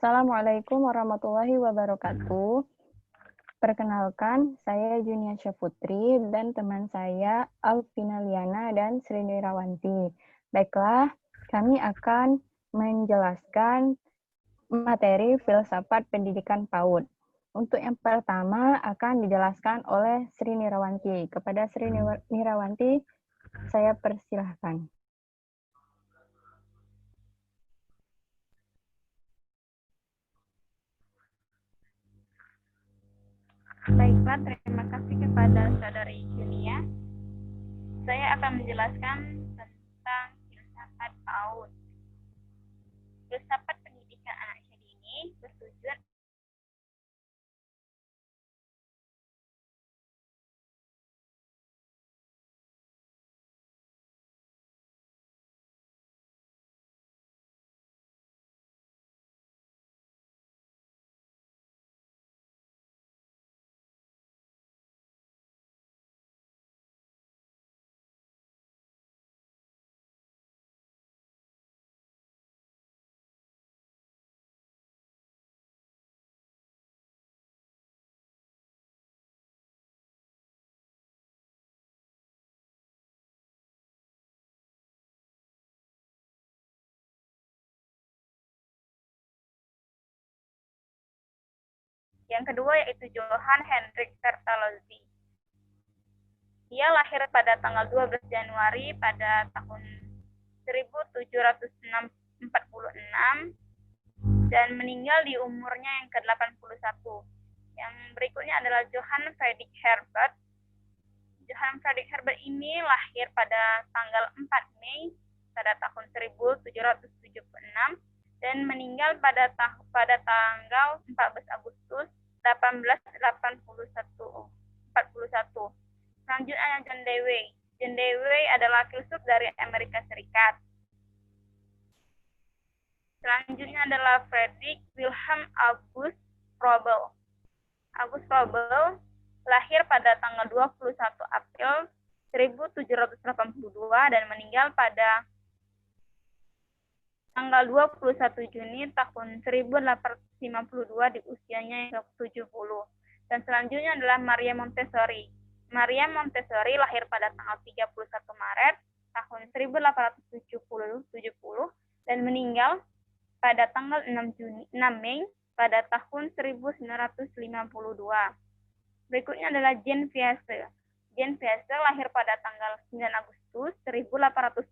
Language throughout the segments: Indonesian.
Assalamualaikum warahmatullahi wabarakatuh. Perkenalkan, saya Junia Syafutri dan teman saya Alvina Liana dan Sri Nirawanti. Baiklah, kami akan menjelaskan materi filsafat pendidikan PAUD. Untuk yang pertama akan dijelaskan oleh Sri Nirawanti. Kepada Sri Nirawanti, saya persilahkan. Baiklah, terima kasih kepada Saudari Junia. Saya akan menjelaskan tentang filsafat PAUD. Filsafat pendidikan anak dini bertujuan yang kedua yaitu Johann Hendrik Pestalozzi. Dia lahir pada tanggal 12 Januari pada tahun 1746 dan meninggal di umurnya yang ke-81. Yang berikutnya adalah Johann Friedrich Herbert. Johann Friedrich Herbert ini lahir pada tanggal 4 Mei pada tahun 1776 dan meninggal pada tanggal 14 Agustus 1841. Selanjutnya John Dewey. John Dewey adalah filsuf dari Amerika Serikat. Selanjutnya adalah Friedrich Wilhelm August Froebel. August Froebel lahir pada tanggal 21 April 1782 dan meninggal pada tanggal 21 Juni tahun 1852 di usianya yang ke-70. Dan selanjutnya adalah Maria Montessori. Maria Montessori lahir pada tanggal 31 Maret tahun 1870 dan meninggal pada tanggal 6 Mei pada tahun 1952. Berikutnya adalah Jean Piaget. Jean Piaget lahir pada tanggal 9 Agustus 1896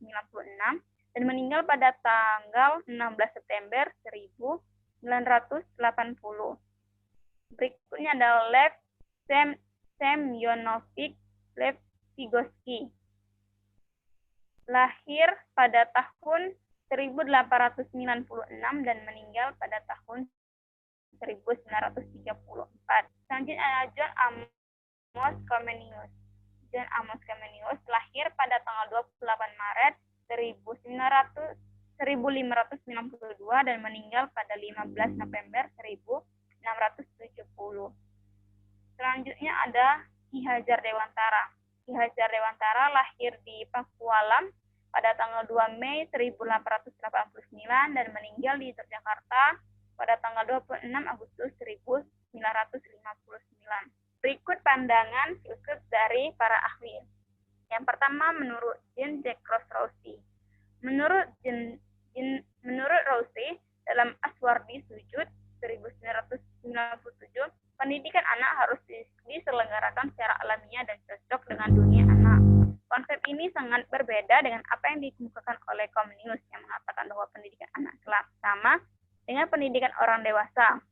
dan meninggal pada tanggal 16 September 1980. Berikutnya adalah Lev Semyonovich Lev Vygotsky. Lahir pada tahun 1896 dan meninggal pada tahun 1934. Selanjutnya adalah John Amos Comenius. John Amos Comenius lahir pada tanggal 28 Maret 1592 dan meninggal pada 15 November 1670. Selanjutnya ada Ki Hajar Dewantara. Ki Hajar Dewantara lahir di Pakualam pada tanggal 2 Mei 1889 dan meninggal di Yogyakarta pada tanggal 26 Agustus 1959. Berikut pandangan filsuf dari para ahli. Yang pertama menurut Jean-Jacques Rousseau. Menurut Rousseau dalam Aswardi Sujud 1997, pendidikan anak harus diselenggarakan secara alamiah dan cocok dengan dunia anak. Konsep ini sangat berbeda dengan apa yang dikemukakan oleh Comenius yang mengatakan bahwa pendidikan anak sama dengan pendidikan orang dewasa.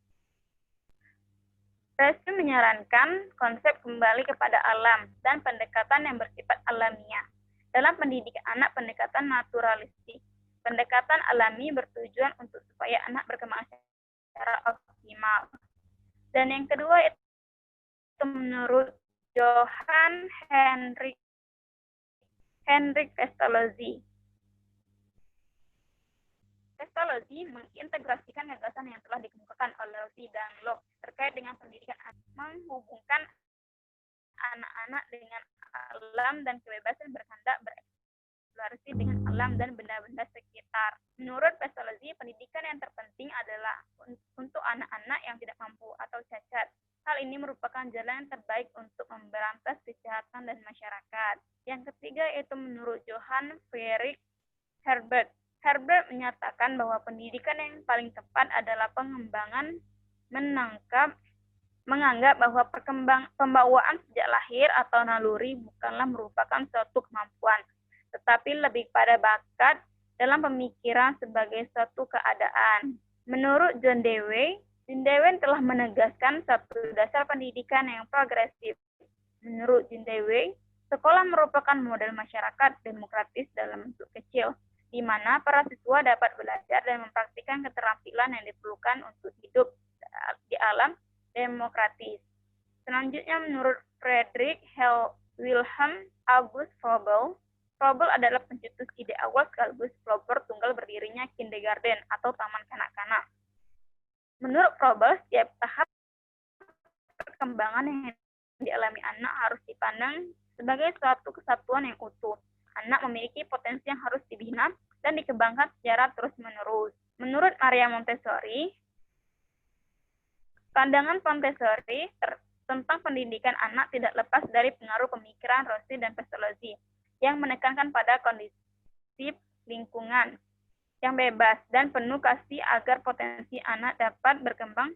Rousseau menyarankan konsep kembali kepada alam dan pendekatan yang bersifat alamiah. Dalam pendidikan anak, pendekatan naturalistik. Pendekatan alami bertujuan untuk supaya anak berkembang secara optimal. Dan yang kedua itu menurut Johann Hendrik Pestalozzi. Pestalozzi mengintegrasikan gagasan yang telah dikemukakan oleh Rousseau dan Locke terkait dengan pendidikan anak, menghubungkan anak-anak dengan alam dan kebebasan berkehendak bereksplorasi dengan alam dan benda-benda sekitar. Menurut Pestalozzi, pendidikan yang terpenting adalah Herbert. Herbert menyatakan bahwa pendidikan yang paling tepat adalah menganggap bahwa pembawaan sejak lahir atau naluri bukanlah merupakan suatu kemampuan, tetapi lebih pada bakat dalam pemikiran sebagai suatu keadaan. Menurut John Dewey telah menegaskan satu dasar pendidikan yang progresif. Menurut John Dewey, sekolah merupakan model masyarakat demokratis dalam bentuk kecil, di mana para siswa dapat belajar dan mempraktikkan keterampilan yang diperlukan untuk hidup di alam demokratis. Selanjutnya, menurut Friedrich Wilhelm August Froebel, Froebel adalah pencetus ide awal sekaligus pelopor tunggal berdirinya kindergarten atau taman kanak-kanak. Menurut Froebel, setiap tahap perkembangan yang dialami anak harus dipandang sebagai suatu kesatuan yang utuh. Anak memiliki potensi yang harus dibina dan dikembangkan secara terus-menerus. Menurut Maria Montessori, pandangan Montessori tentang pendidikan anak tidak lepas dari pengaruh pemikiran Rossi dan Pestalozzi yang menekankan pada kondisi lingkungan yang bebas dan penuh kasih agar potensi anak dapat berkembang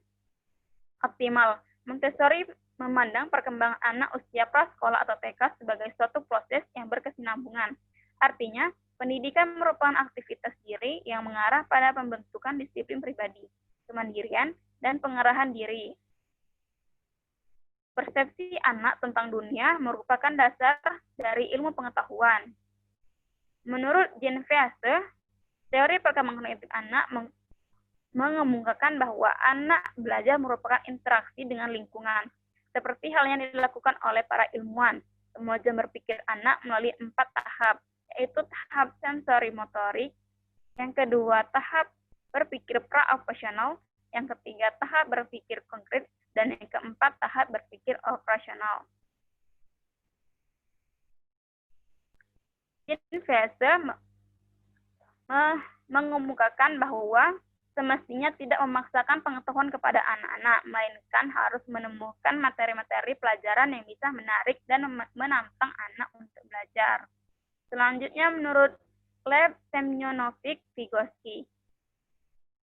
optimal. Montessori memandang perkembangan anak usia prasekolah atau TK sebagai suatu proses yang berkesinambungan. Artinya, pendidikan merupakan aktivitas diri yang mengarah pada pembentukan disiplin pribadi, kemandirian, dan pengarahan diri. Persepsi anak tentang dunia merupakan dasar dari ilmu pengetahuan. Menurut Jean Vease, teori perkembangan kognitif anak mengemukakan bahwa anak belajar merupakan interaksi dengan lingkungan, seperti hal yang dilakukan oleh para ilmuwan. Kemajuan berpikir anak melalui 4 tahap, yaitu tahap sensori motorik, yang kedua tahap berpikir pra-operasional, yang ketiga tahap berpikir konkret, dan yang keempat tahap berpikir operasional. Jean Vease mengemukakan bahwa semestinya tidak memaksakan pengetahuan kepada anak-anak, melainkan harus menemukan materi-materi pelajaran yang bisa menarik dan menantang anak untuk belajar. Selanjutnya, menurut Lev Semyonovich-Vygotsky.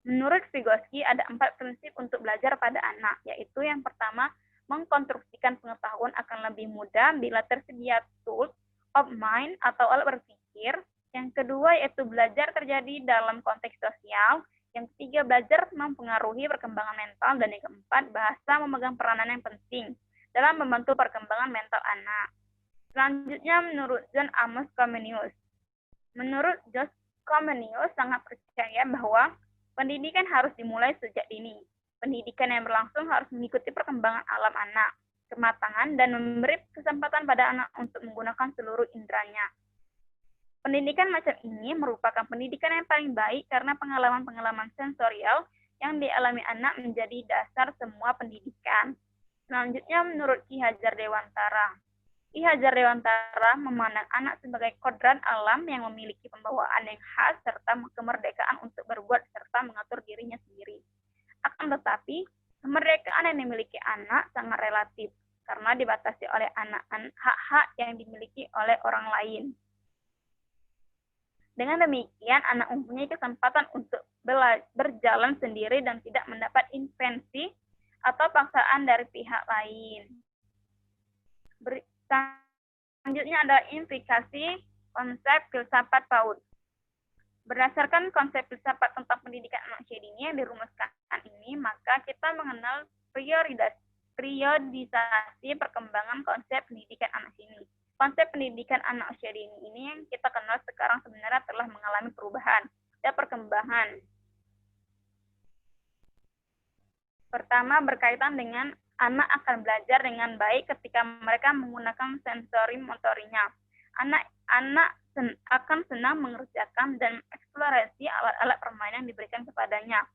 Menurut Vygotsky, ada 4 prinsip untuk belajar pada anak, yaitu yang pertama, mengkonstruksikan pengetahuan akan lebih mudah bila tersedia tools of mind atau alat berpikir. Yang kedua, yaitu belajar terjadi dalam konteks sosial. Yang ketiga, belajar mempengaruhi perkembangan mental. Dan yang keempat, bahasa memegang peranan yang penting dalam membantu perkembangan mental anak. Selanjutnya, menurut John Amos Comenius. Menurut John Comenius sangat percaya bahwa pendidikan harus dimulai sejak dini. Pendidikan yang berlangsung harus mengikuti perkembangan alam anak, kematangan, dan memberi kesempatan pada anak untuk menggunakan seluruh inderanya. Pendidikan macam ini merupakan pendidikan yang paling baik karena pengalaman-pengalaman sensorial yang dialami anak menjadi dasar semua pendidikan. Selanjutnya, menurut Ki Hajar Dewantara. Ki Hajar Dewantara memandang anak sebagai kodrat alam yang memiliki pembawaan yang khas serta kemerdekaan untuk berbuat serta mengatur dirinya sendiri. Akan tetapi, kemerdekaan yang dimiliki anak sangat relatif karena dibatasi oleh hak-hak yang dimiliki oleh orang lain. Dengan demikian, anak mempunyai kesempatan untuk berjalan sendiri dan tidak mendapat intervensi atau paksaan dari pihak lain. Selanjutnya adalah implikasi konsep filsafat PAUD. Berdasarkan konsep filsafat tentang pendidikan anak usia dini yang dirumuskan ini, maka kita mengenal periodisasi perkembangan konsep pendidikan anak dini. Konsep pendidikan anak usia dini ini yang kita kenal sekarang sebenarnya telah mengalami perubahan dan perkembangan. Pertama, berkaitan dengan anak akan belajar dengan baik ketika mereka menggunakan sensori motorinya. Anak akan senang mengerjakan dan eksplorasi alat-alat permainan yang diberikan kepadanya.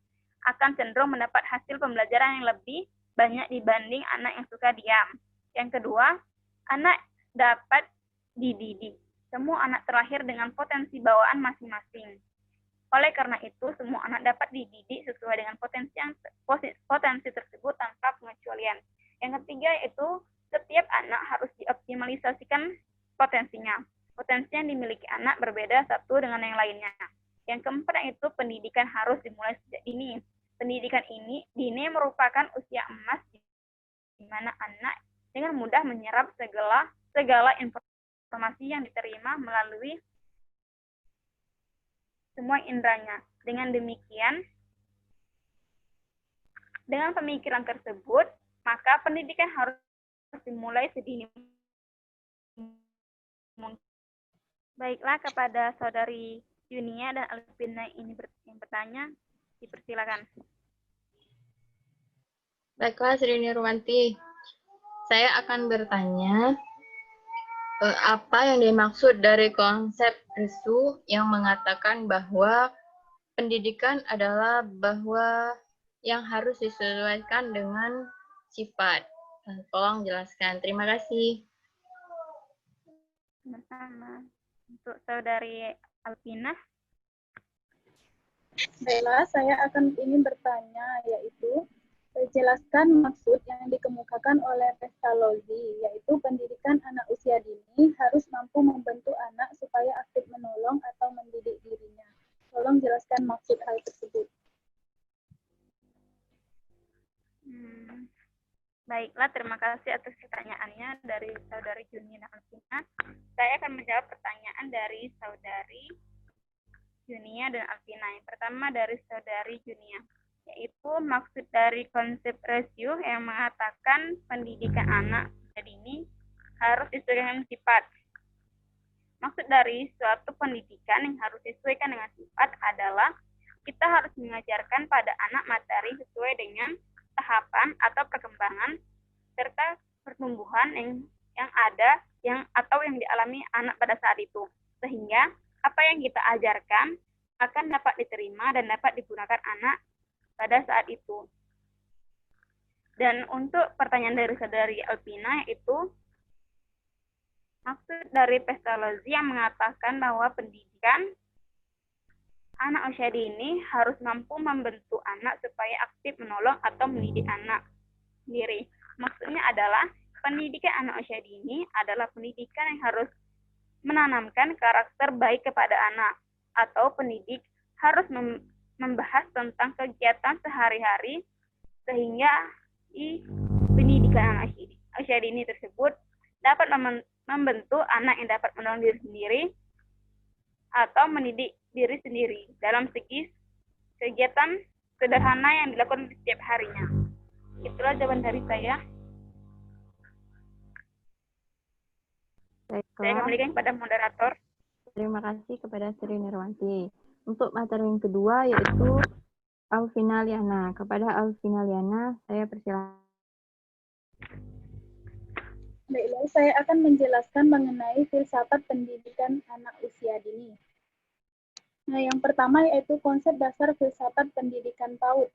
Akan cenderung mendapat hasil pembelajaran yang lebih banyak dibanding anak yang suka diam. Yang kedua, anak dapat dididik. Semua anak terlahir dengan potensi bawaan masing-masing. Oleh karena itu, semua anak dapat dididik sesuai dengan potensi tersebut tanpa pengecualian. Yang ketiga yaitu setiap anak harus dioptimalisasikan potensinya. Potensi yang dimiliki anak berbeda satu dengan yang lainnya. Yang keempat yaitu pendidikan harus dimulai sejak dini. Pendidikan ini dini merupakan usia emas di mana anak dengan mudah menyerap segala informasi yang diterima melalui semua inderanya. Dengan demikian, dengan pemikiran tersebut, maka pendidikan harus dimulai sedini mungkin. Baiklah, kepada saudari Junia dan Alvina ini yang bertanya, dipersilakan. Baiklah, Sri Nirwanti. Saya akan bertanya, apa yang dimaksud dari konsep Resu yang mengatakan bahwa pendidikan adalah bahwa yang harus disesuaikan dengan sifat. Tolong jelaskan. Terima kasih. Sama-sama. Untuk saudari Alvina. Baiklah, saya akan ingin bertanya, yaitu jelaskan maksud yang dikemukakan oleh Pestalozzi, yaitu pendidikan anak usia dini harus mampu membentuk anak supaya aktif menolong atau mendidik dirinya. Tolong jelaskan maksud hal tersebut. Baiklah, terima kasih atas pertanyaannya dari saudari Junia dan Alvina. Saya akan menjawab pertanyaan dari saudari Junia dan Alvina. Yang pertama dari saudari Junia, yaitu maksud dari konsep rasio yang mengatakan pendidikan anak jadi ini harus disesuaikan dengan sifat. Maksud dari suatu pendidikan yang harus disesuaikan dengan sifat adalah kita harus mengajarkan pada anak materi sesuai dengan tahapan atau perkembangan serta pertumbuhan yang ada atau yang dialami anak pada saat itu, sehingga apa yang kita ajarkan akan dapat diterima dan dapat digunakan anak pada saat itu. Dan untuk pertanyaan dari saudari Alvina, yaitu maksud dari Pestalozzi yang mengatakan bahwa pendidikan anak usia dini harus mampu membentuk anak supaya aktif menolong atau mendidik anak sendiri. Maksudnya adalah pendidikan anak usia dini adalah pendidikan yang harus menanamkan karakter baik kepada anak, atau pendidik harus membahas tentang kegiatan sehari-hari sehingga di pendidikan anak usia dini tersebut dapat membentuk anak yang dapat menolong diri sendiri atau mendidik diri sendiri dalam segi kegiatan sederhana yang dilakukan setiap harinya. Itulah jawaban dari saya. Baiklah. Saya kembalikan kepada moderator. Terima kasih kepada Sri Nirwanti. Untuk materi yang kedua yaitu Alvina Liana. Kepada Alvina Liana, saya persilakan. Baiklah, saya akan menjelaskan mengenai filsafat pendidikan anak usia dini. Nah, yang pertama yaitu konsep dasar filsafat pendidikan PAUD.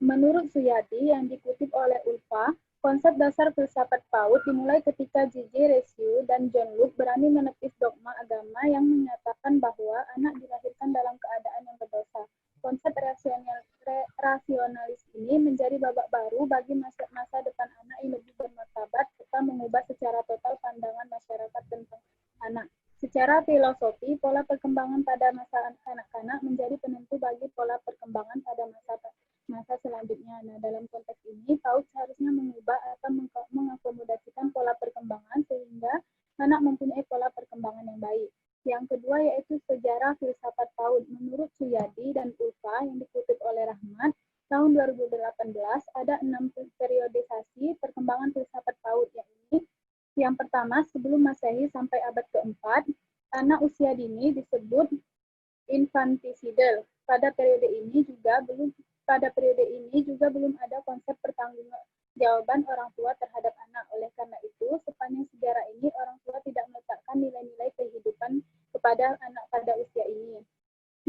Menurut Suyadi yang dikutip oleh Ulfa, konsep dasar filsafat PAUD dimulai ketika J.J. Reciu dan John Locke berani menepis dogma agama yang menyatakan bahwa anak dilahirkan dalam keadaan yang berdosa. Konsep rasionalis ini menjadi babak baru bagi masa depan anak yang lebih bermartabat serta mengubah secara total pandangan masyarakat tentang anak. Secara filosofi, pola perkembangan pada masa kanak-kanak menjadi penentu bagi pola perkembangan pada masa selanjutnya. Nah, dalam konteks ini, PAUD seharusnya mengubah atau mengakomodasikan pola perkembangan sehingga anak mempunyai pola perkembangan yang baik. Yang kedua yaitu sejarah filsafat PAUD. Menurut Suyadi dan Ulfa yang dikutip oleh Rahmat, tahun 2018 ada 6 periodisasi perkembangan filsafat PAUD, yakni yang pertama sebelum Masehi sampai abad keempat, anak usia dini disebut infanticidal. Pada periode ini juga belum ada konsep pertanggungjawaban orang tua terhadap anak. Oleh karena itu, sepanjang sejarah ini orang tua tidak meletakkan nilai-nilai kehidupan kepada anak pada usia ini.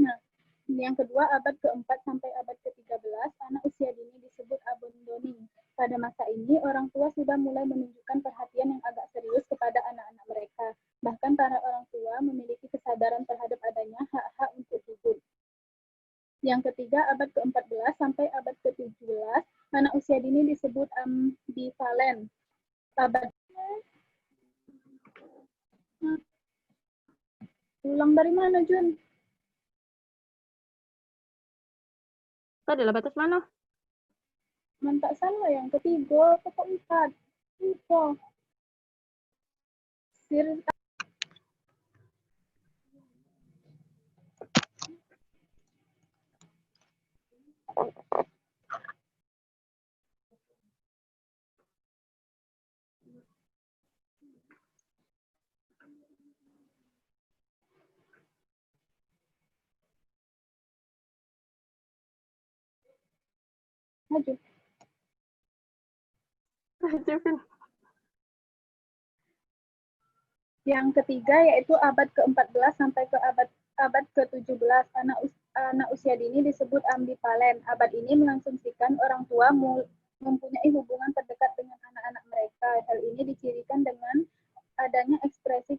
Nah, yang kedua, abad keempat sampai abad ke-13, anak usia dini disebut abandoning. Pada masa ini, orang tua sudah mulai menunjukkan perhatian yang agak serius kepada anak-anak mereka. Bahkan para orang tua memiliki kesadaran terhadap adanya hak-hak untuk hidup. Yang ketiga, abad ke-14 sampai abad ke-17, anak usia dini disebut ambivalen. Ulang dari mana, Jun? Itu adalah batas mana? Mantak salah yang ketiga atau keempat? Lupa. Sir maju. Yang ketiga yaitu abad ke-14 sampai ke abad ke-17. Anak usia dini disebut ambivalen. Abad ini mengasumsikan orang tua mempunyai hubungan terdekat dengan anak-anak mereka. Hal ini dicirikan dengan adanya ekspresi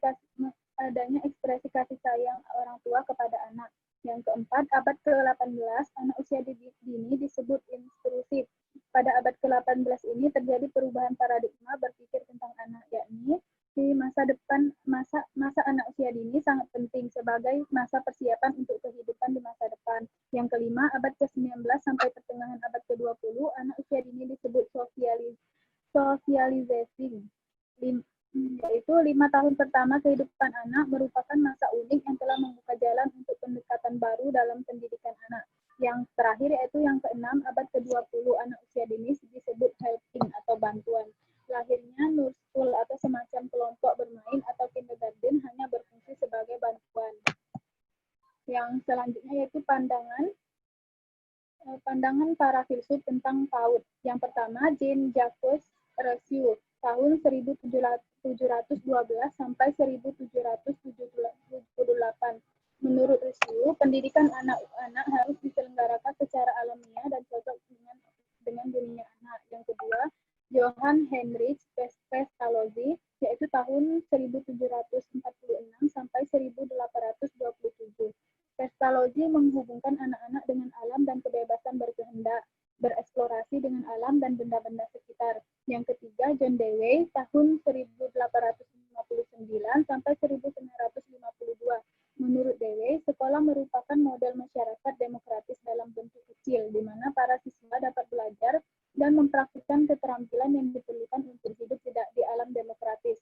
kasih sayang orang tua kepada anak. Yang keempat, abad ke-18, anak usia dini disebut intrusif. Pada abad ke-18 ini terjadi perubahan paradigma berpikir tentang anak, yakni di masa depan, masa anak usia dini sangat penting sebagai masa persiapan untuk kehidupan di masa depan. Yang kelima, abad ke-19 sampai pertengahan abad ke-20, anak usia dini disebut socializing. Yaitu 5 tahun pertama kehidupan anak merupakan masa unik yang telah membuka jalan untuk pendekatan baru dalam pendidikan anak. Yang terakhir yaitu yang ke-6, abad ke-20, anak usia dini disebut helping atau bantuan. Lahirnya nursery atau semacam kelompok bermain atau kindergarten hanya berfungsi sebagai bantuan. Yang selanjutnya yaitu pandangan para filsuf tentang PAUD. Yang pertama, Jean-Jacques Rousseau, tahun 1712 sampai 1778. Menurut Rousseau, pendidikan anak-anak harus diselenggarakan secara alamiah dan cocok dengan dunia anak. Yang kedua, Johann Heinrich Pestalozzi, yaitu tahun 1746 sampai 1827. Pestalozzi menghubungkan anak-anak dengan alam dan kebebasan berkehendak, bereksplorasi dengan alam dan benda-benda sekitar. Yang ketiga, John Dewey, tahun 1859 sampai 1952. Menurut Dewey, sekolah merupakan model masyarakat demokratis dalam bentuk kecil, di mana para siswa dapat belajar dan mempraktikkan keterampilan yang diperlukan untuk hidup di alam demokratis.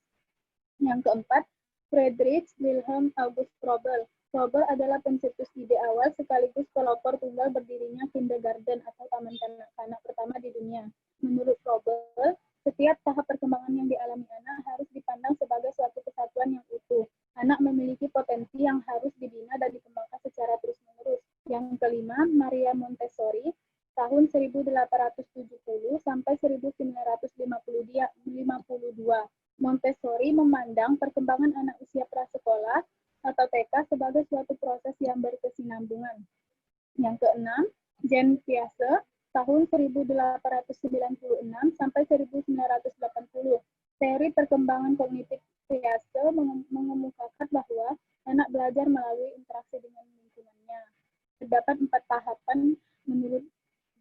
Yang keempat, Friedrich Wilhelm August Froebel. Froebel adalah pencetus ide awal sekaligus pelopor tunggal berdirinya kindergarten atau taman kanak-kanak pertama di dunia. Menurut Froebel, setiap tahap perkembangan yang dialami anak harus dipandang sebagai suatu kesatuan yang utuh. Anak memiliki potensi yang harus dibina dan dikembangkan secara terus-menerus. Yang kelima, Maria Montessori, tahun 1870 sampai 1952. Montessori memandang perkembangan anak usia prasekolah atau TK sebagai suatu proses yang berkesinambungan. Yang keenam, Jean Piaget, tahun 1896 sampai 1980. Teori perkembangan kognitif Piaget mengemukakan bahwa anak belajar melalui interaksi dengan lingkungannya. Terdapat 4 tahapan menurut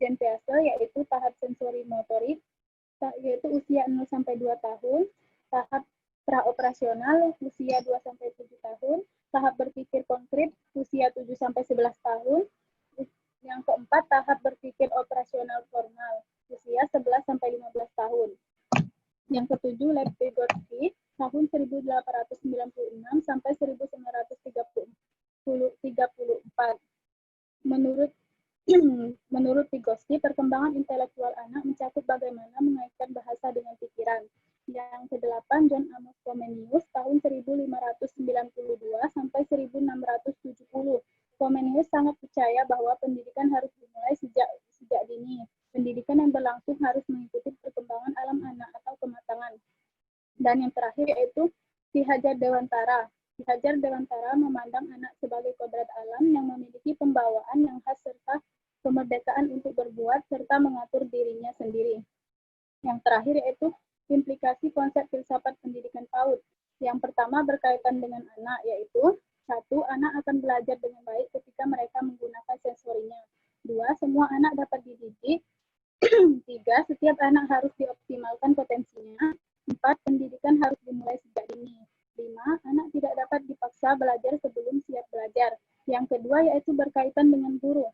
Jean Piaget, yaitu tahap sensori motorik, yaitu usia 0 sampai 2 tahun, tahap praoperasional usia 2 sampai 7 tahun, tahap berpikir konkret usia 7 sampai 11 tahun. Yang keempat, tahap berpikir operasional formal usia 11 sampai 15 tahun. Yang ketujuh, Lev Vygotsky, tahun 1896 sampai 1934. Menurut Vygotsky, perkembangan intelektual anak mencakup bagaimana mengaitkan bahasa dengan pikiran. Yang kedelapan, John Amos Comenius, tahun 1592 sampai 1670. Comenius sangat percaya bahwa pendidikan harus dimulai sejak dini. Pendidikan yang berlangsung harus mengikuti perkembangan alam anak atau kematangan. Dan yang terakhir yaitu Ki Hajar Dewantara. Ki Hajar Dewantara memandang anak sebagai kodrat alam yang memiliki pembawaan yang khas serta kemerdekaan untuk berbuat serta mengatur dirinya sendiri. Yang terakhir yaitu implikasi konsep filsafat pendidikan PAUD. Yang pertama berkaitan dengan anak, yaitu 1. Anak akan belajar dengan baik ketika mereka menggunakan sensorinya. 2. Semua anak dapat dididik. 3. Setiap anak harus dioptimalkan potensinya. 4. Pendidikan harus dimulai sejak dini. 5. Anak tidak dapat dipaksa belajar sebelum Yang kedua yaitu berkaitan dengan guru.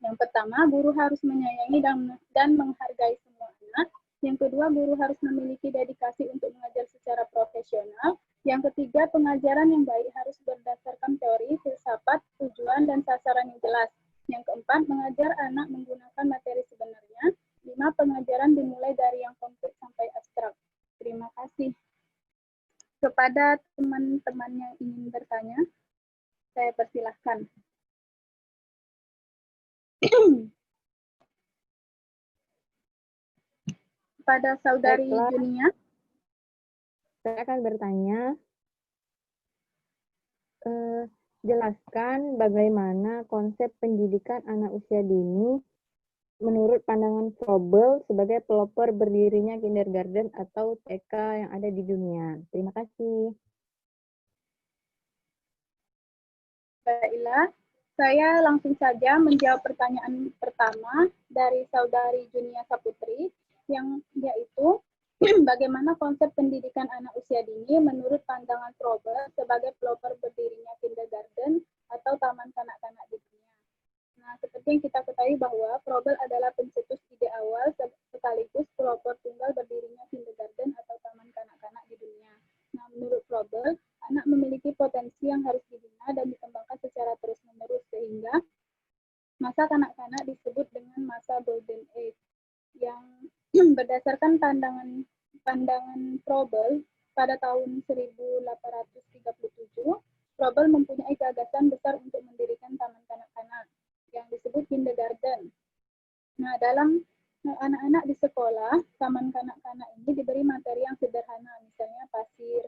Yang pertama, guru harus menyayangi dan menghargai semua anak. Yang kedua, guru harus memiliki dedikasi untuk mengajar secara profesional. Yang ketiga, pengajaran yang baik harus berdasarkan teori, filsafat, tujuan, dan sasaran yang jelas. Yang keempat, mengajar anak menggunakan materi sebenarnya. 5, pengajaran dimulai dari yang konkret sampai abstrak. Terima kasih. Kepada teman-teman yang ingin bertanya, saya persilahkan. Kepada Saudari Baiklah. Junia. Saya akan bertanya, jelaskan bagaimana konsep pendidikan anak usia dini menurut pandangan Froebel sebagai pelopor berdirinya kindergarten atau TK yang ada di dunia. Terima kasih. Baiklah, saya langsung saja menjawab pertanyaan pertama dari Saudari Junia Saputri, yang yaitu bagaimana konsep pendidikan anak usia dini menurut pandangan Froebel sebagai pelopor berdirinya kindergarten atau taman kanak-kanak di dunia. Nah, seperti yang kita ketahui bahwa Froebel adalah pencetus ide awal sekaligus pelopor tunggal berdirinya kindergarten atau taman kanak-kanak di dunia. Nah, menurut Froebel, anak memiliki potensi yang harus dibina dan dikembangkan secara terus-menerus sehingga masa kanak-kanak disebut dengan masa Golden Age, yang berdasarkan pandangan Froebel pada tahun 1837, Froebel mempunyai gagasan besar untuk mendirikan taman kanak-kanak yang disebut kindergarten. Nah, dalam anak-anak di sekolah, taman kanak-kanak ini diberi materi yang sederhana, misalnya pasir,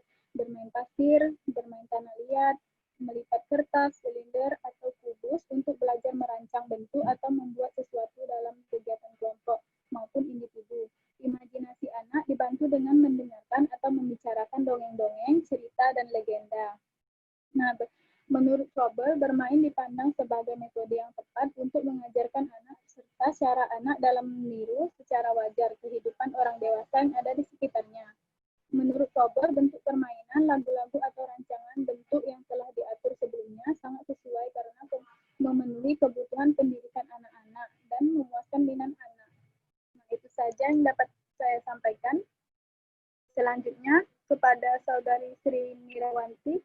bermain tanah liat, melipat kertas, silinder, atau kubus untuk belajar merancang bentuk atau membuat sesuatu dalam kegiatan kelompok maupun individu. Imajinasi anak dibantu dengan mendengarkan atau membicarakan dongeng-dongeng, cerita, dan legenda. Nah, menurut Froebel, bermain dipandang sebagai metode yang tepat untuk mengajarkan anak serta cara anak dalam meniru secara wajar kehidupan orang dewasa yang ada di sekitarnya. Menurut Froebel, bentuk permainan, lagu-lagu, atau rancangan bentuk yang telah diatur sebelumnya sangat sesuai karena memenuhi kebutuhan pendidikan anak-anak dan memuaskan minat anak. Nah, itu saja yang dapat saya sampaikan. Selanjutnya, kepada Saudari Sri Nirawanti.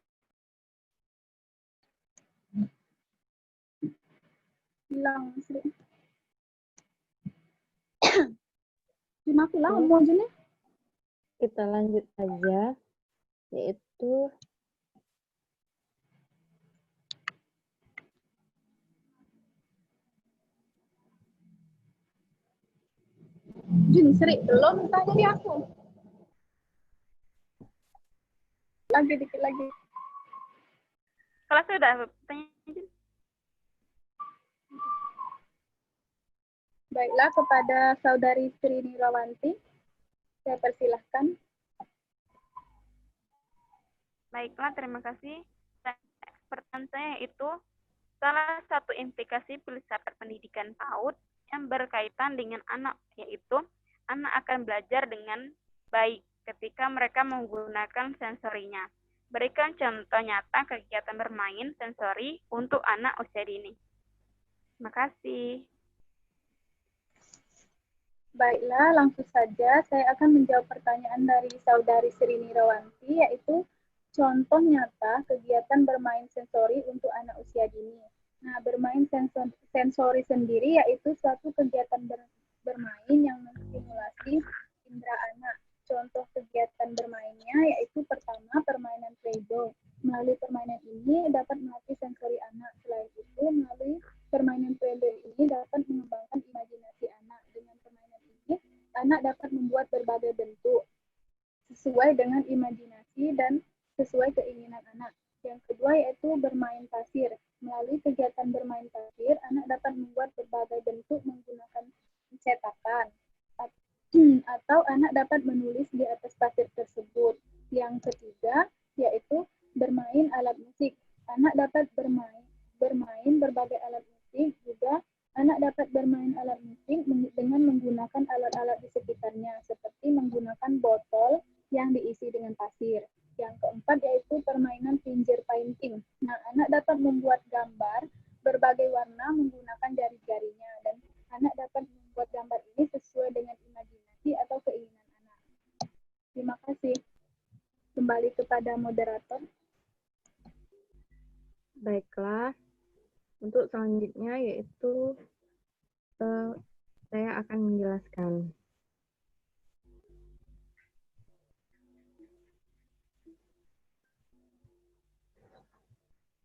Hilang, Sri. Cuma aku lah, mau jenis. Kita lanjut saja, yaitu Jun, Sri, belum tanya di aku. Lagi, dikit lagi. Kalau sudah tanya Jun. Baiklah, kepada Saudari Sri Nirawanti, saya persilahkan. Baiklah, terima kasih. Pertanyaan saya itu salah satu implikasi filsafat pendidikan PAUD yang berkaitan dengan anak, yaitu anak akan belajar dengan baik ketika mereka menggunakan sensorinya. Berikan contoh nyata kegiatan bermain sensori untuk anak usia dini. Terima kasih. Baiklah, langsung saja saya akan menjawab pertanyaan dari Saudari Sri Nirawanti, yaitu contoh nyata kegiatan bermain sensori untuk anak usia dini. Nah, bermain sensori sendiri yaitu suatu kegiatan bermain yang menstimulasi indera anak. Contoh kegiatan bermainnya yaitu pertama, permainan Play-Doh. Melalui permainan ini dapat melatih sensori anak. Selain itu, melalui permainan Play-Doh ini dapat mengembangkan imajinasi anak. Dengan permainan ini, anak dapat membuat berbagai bentuk sesuai dengan imajinasi dan sesuai keinginan anak. Yang kedua yaitu bermain pasir. Melalui kegiatan bermain pasir, anak dapat membuat berbagai bentuk menggunakan cetakan. Atau anak dapat menulis di atas pasir tersebut. Yang ketiga yaitu bermain alat musik. Anak dapat bermain berbagai alat musik, juga anak dapat bermain alat musik dengan menggunakan alat-alat di sekitarnya, seperti menggunakan botol yang diisi dengan pasir. Yang keempat yaitu permainan berwarna menggunakan jari-jarinya, dan anak dapat membuat gambar ini sesuai dengan imajinasi atau keinginan anak. Terima kasih. Kembali kepada moderator. Baiklah, untuk selanjutnya yaitu saya akan menjelaskan.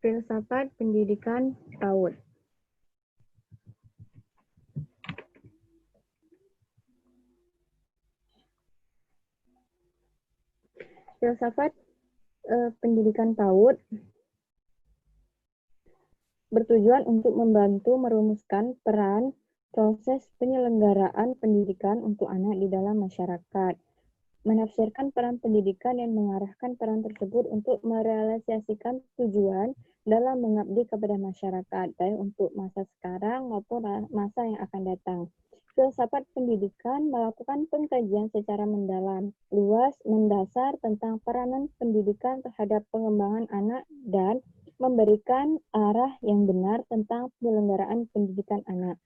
Filsafat pendidikan PAUD. Filsafat pendidikan PAUD bertujuan untuk membantu merumuskan peran proses penyelenggaraan pendidikan untuk anak di dalam masyarakat, menafsirkan peran pendidikan dan mengarahkan peran tersebut untuk merealisasikan tujuan dalam mengabdi kepada masyarakat, baik untuk masa sekarang maupun masa yang akan datang. Filsafat pendidikan melakukan pengkajian secara mendalam, luas, mendasar tentang peranan pendidikan terhadap pengembangan anak dan memberikan arah yang benar tentang penyelenggaraan pendidikan anak.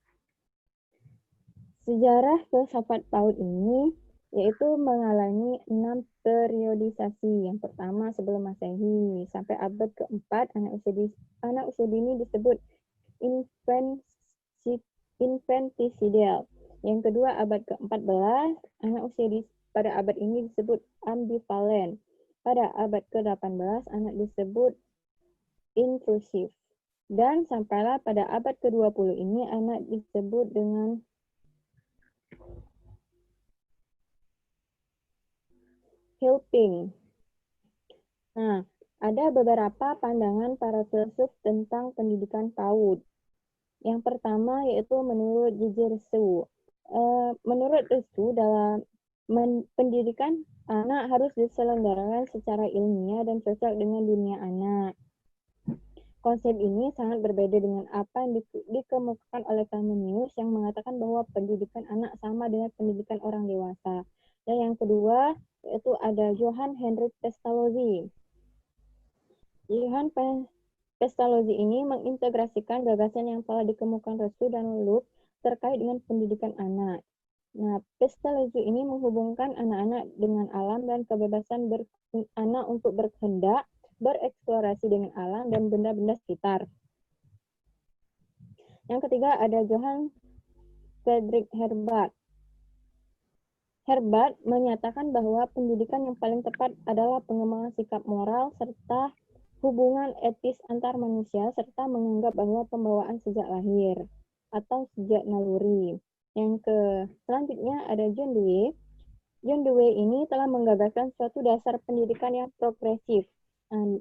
Sejarah filsafat PAUD ini yaitu mengalami 6 periodisasi. Yang pertama sebelum Masehi sampai abad keempat, anak usia dini disebut infanticidal. Yang kedua abad ke-14, anak usia pada abad ini disebut ambivalen. Pada abad ke-18, anak disebut intrusif. Dan sampailah pada abad ke-20 ini anak disebut dengan helping. Nah, ada beberapa pandangan para filsuf tentang pendidikan PAUD. Yang pertama yaitu menurut J.J. Rousseau. Menurut Rousseau, dalam pendidikan anak harus diselenggarakan secara ilmiah dan cocok dengan dunia anak. Konsep ini sangat berbeda dengan apa yang dikemukakan oleh Comenius yang mengatakan bahwa pendidikan anak sama dengan pendidikan orang dewasa. Dan yang kedua yaitu ada Johann Heinrich Pestalozzi. Johann Pestalozzi ini mengintegrasikan gagasan yang telah dikemukakan Rousseau dan Locke terkait dengan pendidikan anak. Nah, Pestalozzi ini menghubungkan anak-anak dengan alam dan kebebasan anak untuk berkehendak, bereksplorasi dengan alam dan benda-benda sekitar. Yang ketiga ada Johann Friedrich Herbart. Herbart menyatakan bahwa pendidikan yang paling tepat adalah pengembangan sikap moral serta hubungan etis antar manusia serta menganggap bahwa pembawaan sejak lahir atau sejak naluri. Selanjutnya ada John Dewey. John Dewey ini telah menggagaskan suatu dasar pendidikan yang progresif.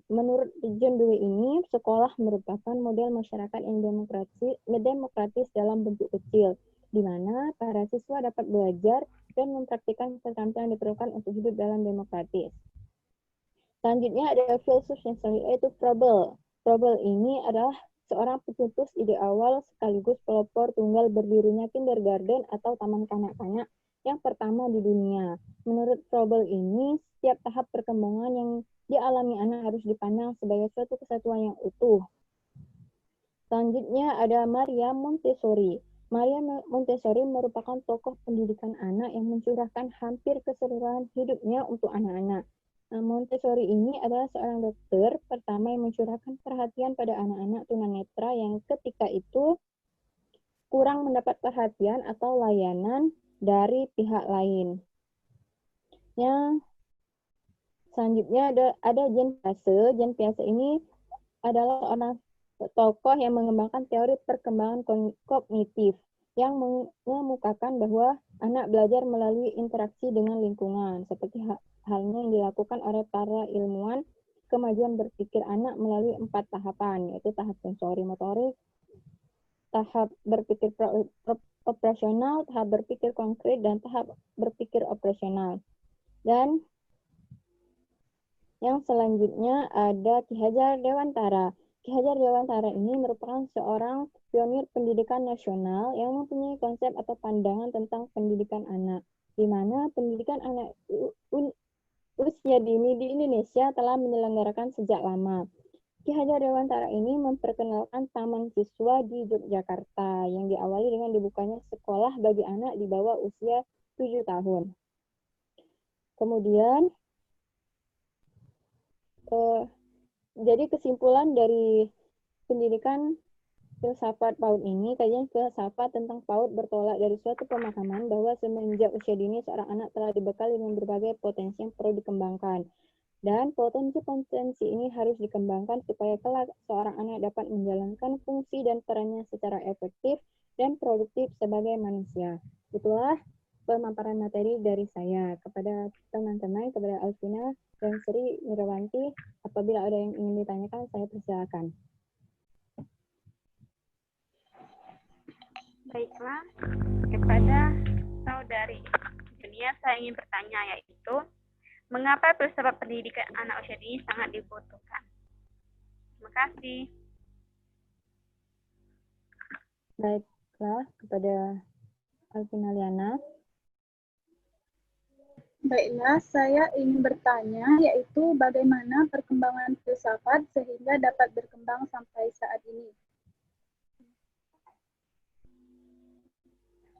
Menurut John Dewey ini, sekolah merupakan model masyarakat yang demokratis dalam bentuk kecil, di mana para siswa dapat belajar dan mempraktikkan keterampilan yang diperlukan untuk hidup dalam demokratis. Selanjutnya ada filsuf yang selanjutnya yaitu Froebel. Froebel ini adalah seorang pencetus ide awal sekaligus pelopor tunggal berdirinya kindergarten atau taman kanak-kanak yang pertama di dunia. Menurut Froebel ini, setiap tahap perkembangan yang dialami anak harus dipandang sebagai suatu kesatuan yang utuh. Selanjutnya ada Maria Montessori. Maria Montessori merupakan tokoh pendidikan anak yang mencurahkan hampir keseluruhan hidupnya untuk anak-anak. Montessori ini adalah seorang dokter pertama yang mencurahkan perhatian pada anak-anak tunanetra yang ketika itu kurang mendapat perhatian atau layanan dari pihak lain. Yang selanjutnya ada Jean Piaget. Jean Piaget ini adalah orang tokoh yang mengembangkan teori perkembangan kognitif yang mengemukakan bahwa anak belajar melalui interaksi dengan lingkungan, seperti halnya yang dilakukan oleh para ilmuwan kemajuan berpikir anak melalui 4 tahapan, yaitu tahap sensori motorik, tahap berpikir operasional, tahap berpikir konkret, dan tahap berpikir operasional. Dan yang selanjutnya ada Ki Hajar Dewantara. Ki Hajar Dewantara ini merupakan seorang pionir pendidikan nasional yang mempunyai konsep atau pandangan tentang pendidikan anak, di mana pendidikan anak usia dini di Indonesia telah menyelenggarakan sejak lama. Ki Hajar Dewantara ini memperkenalkan taman siswa di Yogyakarta yang diawali dengan dibukanya sekolah bagi anak di bawah usia 7 tahun. Kemudian, jadi kesimpulan dari pendidikan filsafat PAUD ini, kajian filsafat tentang PAUD bertolak dari suatu pemahaman bahwa semenjak usia dini seorang anak telah dibekali dengan berbagai potensi yang perlu dikembangkan. Dan potensi-potensi ini harus dikembangkan supaya kelak seorang anak dapat menjalankan fungsi dan perannya secara efektif dan produktif sebagai manusia. Itulah pemaparan materi dari saya kepada teman-teman, kepada Alvina dan Sri Nirwanti. Apabila ada yang ingin ditanyakan, saya persilakan. Baiklah, kepada saudari Junia saya ingin bertanya, yaitu mengapa filsafat pendidikan anak usia dini sangat dibutuhkan? Terima kasih. Baiklah, kepada Alvina Liana. Baiklah, saya ingin bertanya, yaitu bagaimana perkembangan filsafat sehingga dapat berkembang sampai saat ini.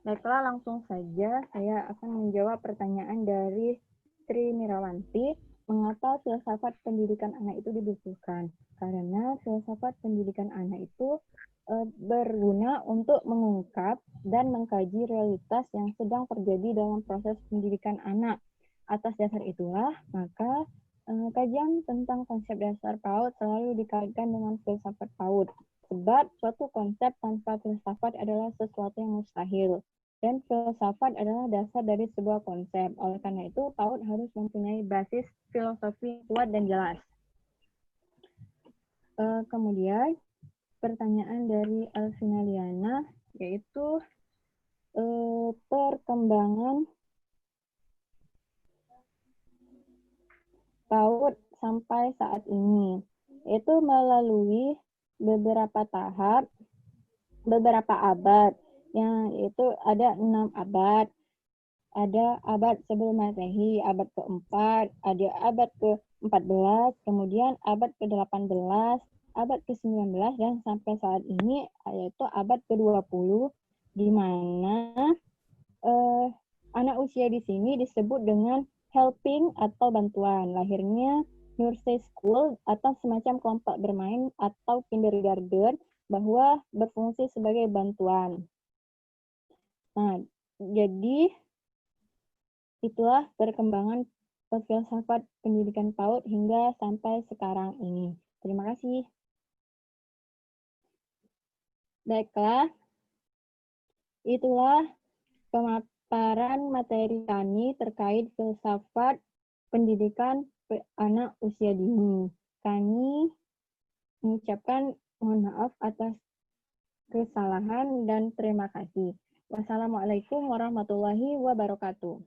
Baiklah, langsung saja saya akan menjawab pertanyaan dari Sri Nirawanti, mengapa filsafat pendidikan anak itu dibutuhkan? Karena filsafat pendidikan anak itu berguna untuk mengungkap dan mengkaji realitas yang sedang terjadi dalam proses pendidikan anak. Atas dasar itulah, maka kajian tentang konsep dasar PAUD selalu dikaitkan dengan filsafat PAUD. Sebab suatu konsep tanpa filsafat adalah sesuatu yang mustahil. Dan filsafat adalah dasar dari sebuah konsep. Oleh karena itu, PAUD harus mempunyai basis filosofi kuat dan jelas. Kemudian, pertanyaan dari Alvina Liana, yaitu perkembangan PAUD sampai saat ini. Itu melalui beberapa tahap, beberapa abad. Yang itu ada 6 abad. Ada abad sebelum Masehi, abad keempat, ada abad ke-14, kemudian abad ke-18, abad ke-19, dan sampai saat ini yaitu abad ke-20, di mana anak usia di sini disebut dengan helping atau bantuan. Lahirnya nursery school atau semacam kelompok bermain atau kindergarten bahwa berfungsi sebagai bantuan. Nah, jadi itulah perkembangan filsafat pendidikan PAUD hingga sampai sekarang ini. Terima kasih. Baiklah, itulah pemaparan materi kami terkait filsafat pendidikan anak usia dini. Kami mengucapkan mohon maaf atas kesalahan dan terima kasih. Wassalamualaikum warahmatullahi wabarakatuh.